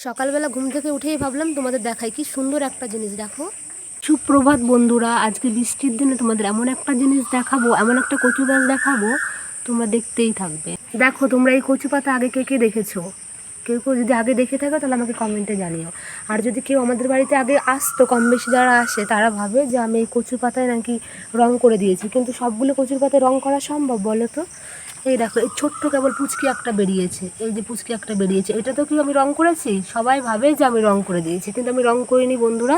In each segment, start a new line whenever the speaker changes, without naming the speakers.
সকালবেলা ঘুম থেকে উঠেই ভাবলাম তোমাদের দেখাই কি সুন্দর একটা জিনিস। দেখো, সুপ্রভাত বন্ধুরা। আজকে বৃষ্টির দিনে তোমাদের এমন একটা জিনিস দেখাবো, এমন একটা কচু গাছ দেখাবো, তোমরা দেখতেই থাকবে। দেখো, তোমরা এই কচু পাতা আগে কে কে দেখেছো? কেউ কেউ যদি আগে দেখে থাকো তাহলে আমাকে কমেন্টে জানিও। আর যদি কেউ আমাদের বাড়িতে আগে আসতো, কম বেশি যারা আসে তারা ভাবে যে আমি এই কচু পাতায় নাকি রং করে দিয়েছি, কিন্তু সবগুলো কচুর পাতায় রং করা সম্ভব বলো তো? এই দেখো, এই ছোট্ট কেবল পুচকি একটা বেরিয়েছে, এই যে পুচকি একটা বেরিয়েছে, এটা তো কি আমি রং করেছি? সবাই ভাবে যে আমি রং করে দিয়েছি, কিন্তু আমি রং করিনি বন্ধুরা।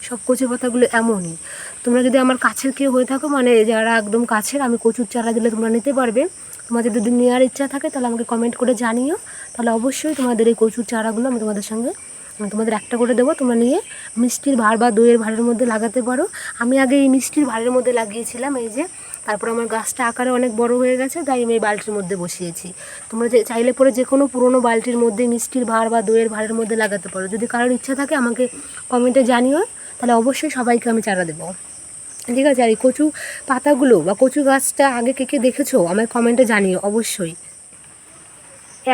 সব কচু পাতাগুলো এমনই। তোমরা যদি আমার কাছের কেউ হয়ে থাকো, মানে যারা একদম কাছের, আমি কচুর চারা দিলে তোমরা নিতে পারবে। তোমাদের যদি নেওয়ার ইচ্ছা থাকে তাহলে আমাকে কমেন্ট করে জানিও, তাহলে অবশ্যই তোমাদের এই কচুর চারাগুলো আমি তোমাদের একটা করে দেবো। তোমরা নিয়ে মিষ্টির ভাঁড় বা দইয়ের ভাঁড়ের মধ্যে লাগাতে পারো। আমি আগে এই মিষ্টির ভাঁড়ের মধ্যে লাগিয়েছিলাম, এই যে। তারপর আমার গাছটা আকারে অনেক বড় হয়ে গেছে, তাই আমি এই বালতির মধ্যে বসিয়েছি। তোমরা চাইলে পরে যে কোনো পুরোনো বালতির মধ্যে মিষ্টির ভাঁড় বা দইয়ের ভাঁড়ের মধ্যে লাগাতে পারো। যদি কারোর ইচ্ছা থাকে আমাকে কমেন্টে জানিও, তাহলে অবশ্যই সবাইকে আমি চারা দেবো, ঠিক আছে? আর এই কচু পাতাগুলো বা কচু গাছটা আগে কে কে দেখেছো আমায় কমেন্টে জানিও অবশ্যই।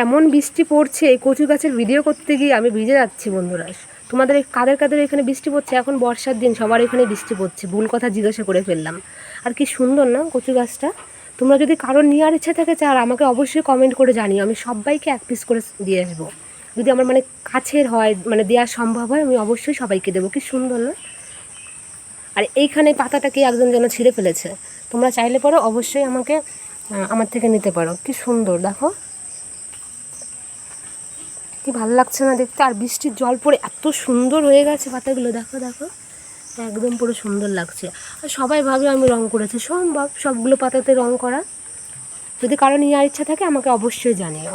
এমন বৃষ্টি পড়ছে, এই কচু গাছের ভিডিও করতে গিয়ে আমি ভিজে যাচ্ছি বন্ধুরা। তোমাদের কাদের কাদের এখানে বৃষ্টি পড়ছে? এখন বর্ষার দিন, সবার এখানে বৃষ্টি পড়ছে। ভুল কথা জিজ্ঞাসা করে ফেললাম। আর কি সুন্দর না কচু গাছটা? তোমরা যদি কারোর নেওয়ার ইচ্ছা থাকে চার, আমাকে অবশ্যই কমেন্ট করে জানিও, আমি সবাইকে এক পিস করে দিয়ে আসবো। যদি আমার মানে কাছের হয়, মানে দেওয়া সম্ভব হয়, আমি অবশ্যই সবাইকে দেবো। কি সুন্দর না? আর এইখানে পাতাটাকে একজন যেন ছিঁড়ে ফেলেছে। তোমরা চাইলে পরে অবশ্যই আমাকে আমার থেকে নিতে পারো। কি সুন্দর দেখো, কি ভালো লাগছে না দেখতে? আর বৃষ্টির জল পড়ে এত সুন্দর হয়ে গেছে পাতাগুলো, দেখো দেখো, একদম পুরো সুন্দর লাগছে। আর সবাই ভাবে আমি রং করেছি, সম্ভব সবগুলো পাতাতে রং করা? যদি কারো নেওয়ার ইচ্ছা থাকে আমাকে অবশ্যই জানিও।